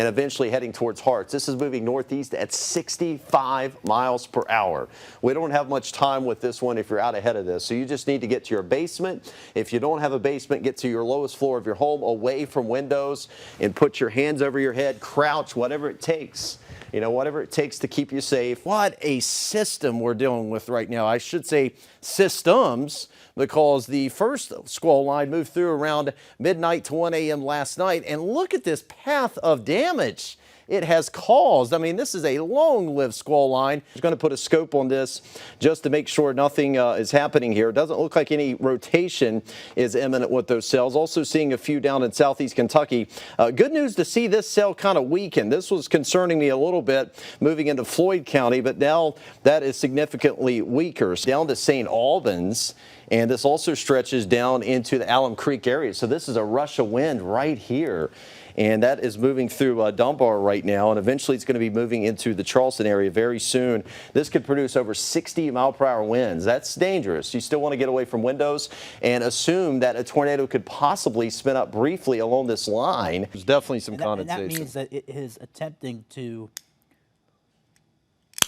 and eventually heading towards Harts. This is moving northeast at 65 miles per hour. We don't have much time with this one if you're out ahead of this, so you just need to get to your basement. If you don't have a basement, get to your lowest floor of your home, away from windows, and put your hands over your head, crouch, whatever it takes. You know, whatever it takes to keep you safe. What a system we're dealing with right now. I should say systems, because the first squall line moved through around midnight to 1 a.m. last night. And look at this path of damage it has caused. I mean, this is a long-lived squall line. I'm going to put a scope on this just to make sure nothing is happening here. It doesn't look like any rotation is imminent with those cells. Also seeing a few down in southeast Kentucky. Good news to see this cell kind of weaken. This was concerning me a little bit moving into Floyd County, but now that is significantly weaker. Down to St. Albans. And this also stretches down into the Alum Creek area. So this is a rush of wind right here. And that is moving through Dunbar right now, and eventually it's going to be moving into the Charleston area very soon. This could produce over 60-mile-per-hour winds. That's dangerous. You still want to get away from windows and assume that a tornado could possibly spin up briefly along this line. There's definitely some condensation. And that means that it is attempting to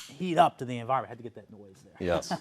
heat up to the environment. I had to get that noise there. Yes.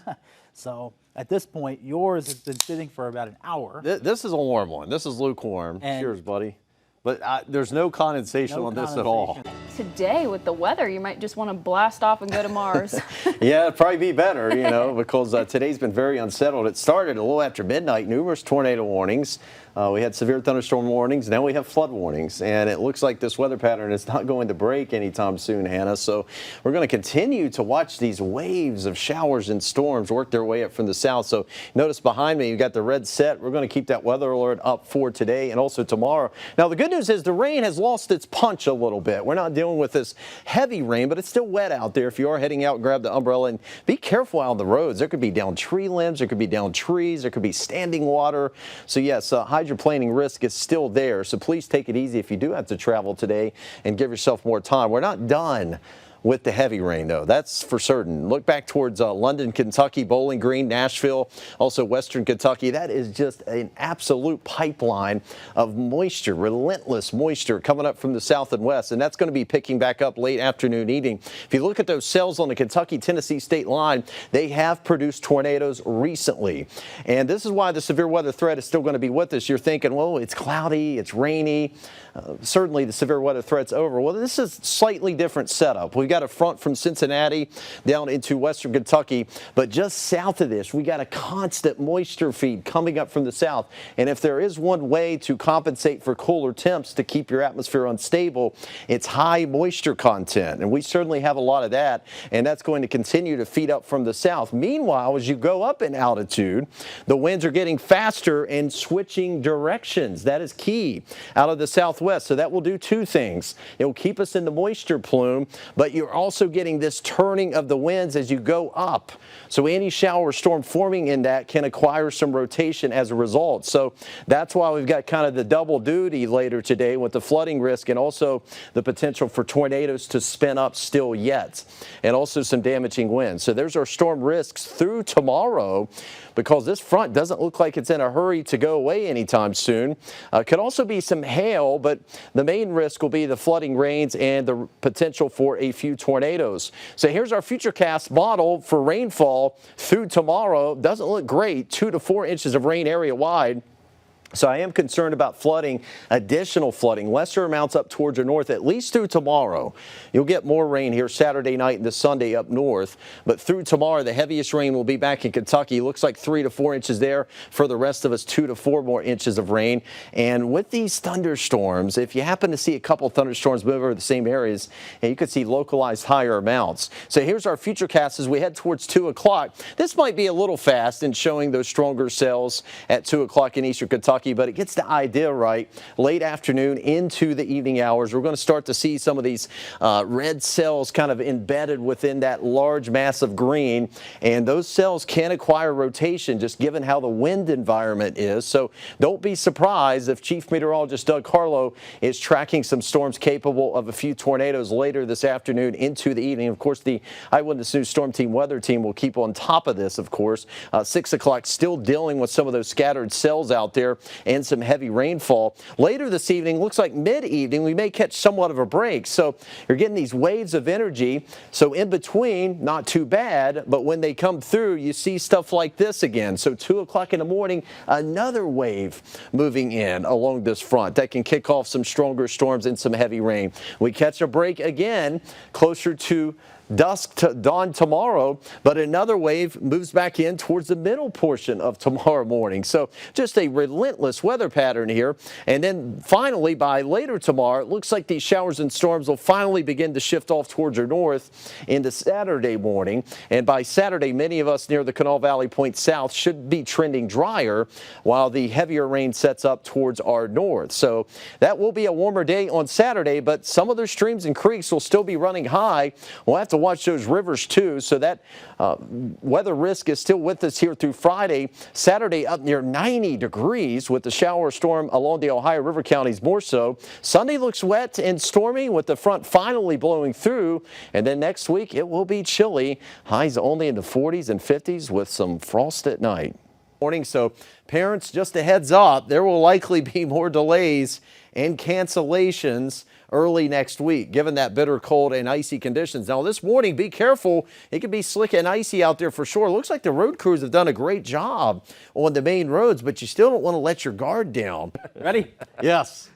So at this point, yours has been sitting for about an hour. This is a warm one. This is lukewarm. Cheers, buddy. But there's no condensation on this at all. Today with the weather, you might just want to blast off and go to Mars. Yeah, it'd probably be better, you know, because today's been very unsettled. It started a little after midnight, numerous tornado warnings. We had severe thunderstorm warnings. Now we have flood warnings. And it looks like this weather pattern is not going to break anytime soon, Hannah. So we're going to continue to watch these waves of showers and storms work their way up from the south. So notice behind me, you've got the red set. We're going to keep that weather alert up for today and also tomorrow. Now, the good news is the rain has lost its punch a little bit. We're not dealing with this heavy rain, but it's still wet out there. If you are heading out, grab the umbrella and be careful out on the roads. There could be down tree limbs. There could be down trees. There could be standing water. So, yes, hydroplaning risk is still there. So please take it easy if you do have to travel today and give yourself more time. We're not done with the heavy rain, though. That's for certain. Look back towards London, Kentucky, Bowling Green, Nashville, also western Kentucky. That is just an absolute pipeline of moisture, relentless moisture coming up from the south and west, and that's going to be picking back up late afternoon, evening. If you look at those cells on the Kentucky-Tennessee state line, they have produced tornadoes recently, and this is why the severe weather threat is still going to be with us. You're thinking, well, it's cloudy, it's rainy. Certainly the severe weather threat's over. Well, this is a slightly different setup. We've got a front from Cincinnati down into western Kentucky, but just south of this, we got a constant moisture feed coming up from the south. And if there is one way to compensate for cooler temps to keep your atmosphere unstable, it's high moisture content. And we certainly have a lot of that, and that's going to continue to feed up from the south. Meanwhile, as you go up in altitude, the winds are getting faster and switching directions. That is key out of the southwest. So that will do two things. It will keep us in the moisture plume, but you're also getting this turning of the winds as you go up. So any shower or storm forming in that can acquire some rotation as a result. So that's why we've got kind of the double duty later today with the flooding risk and also the potential for tornadoes to spin up still yet, and also some damaging winds. So there's our storm risks through tomorrow, because this front doesn't look like it's in a hurry to go away anytime soon. Could also be some hail, but the main risk will be the flooding rains and the potential for a few tornadoes. So here's our futurecast model for rainfall through tomorrow. Doesn't look great, 2 to 4 inches of rain area wide. So I am concerned about flooding, additional flooding, lesser amounts up towards the north, at least through tomorrow. You'll get more rain here Saturday night and the Sunday up north. But through tomorrow, the heaviest rain will be back in Kentucky. Looks like 3 to 4 inches there. For the rest of us, 2 to 4 more inches of rain. And with these thunderstorms, if you happen to see a couple thunderstorms move over the same areas, you could see localized higher amounts. So here's our futurecast as we head towards 2 o'clock. This might be a little fast in showing those stronger cells at 2 o'clock in eastern Kentucky, but it gets the idea right. Late afternoon into the evening hours, we're going to start to see some of these red cells kind of embedded within that large mass of green, and those cells can acquire rotation just given how the wind environment is. So don't be surprised if Chief Meteorologist Doug Harlow is tracking some storms capable of a few tornadoes later this afternoon into the evening. Of course, the Eyewitness News Storm Team weather team will keep on top of this, of course. 6 o'clock, still dealing with some of those scattered cells out there. and some heavy rainfall. Later this evening, looks like mid-evening, we may catch somewhat of a break. So you're getting these waves of energy. So in between, not too bad, but when they come through, you see stuff like this again. So 2 o'clock in the morning, another wave moving in along this front that can kick off some stronger storms and some heavy rain. We catch a break again closer to dusk to dawn tomorrow, but another wave moves back in towards the middle portion of tomorrow morning. So just a relentless weather pattern here. And then finally, by later tomorrow, it looks like these showers and storms will finally begin to shift off towards our north into Saturday morning. And by Saturday, many of us near the Kanawha Valley Point South should be trending drier while the heavier rain sets up towards our north. So that will be a warmer day on Saturday, but some of those streams and creeks will still be running high. We'll have to watch those rivers too, so that weather risk is still with us here through Friday. Saturday up near 90 degrees with the shower storm along the Ohio River counties more so. Sunday looks wet and stormy with the front finally blowing through, and then next week it will be chilly. Highs only in the 40s and 50s with some frost at night. Morning, so parents, just a heads up, there will likely be more delays and cancellations early next week, given that bitter cold and icy conditions. Now this morning, be careful. It can be slick and icy out there for sure. Looks like the road crews have done a great job on the main roads, but you still don't want to let your guard down. Ready? Yes.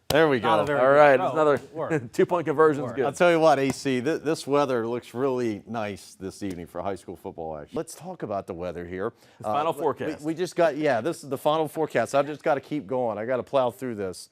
There we go. Not a very All good right, throw. it's another Work. 2-point conversion is I'll good. tell you what, AC, this weather looks really nice this evening for high school football action. Let's talk about the weather here. Final forecast. We just got, yeah, this is the final forecast. I just got to keep going. I got to plow through this.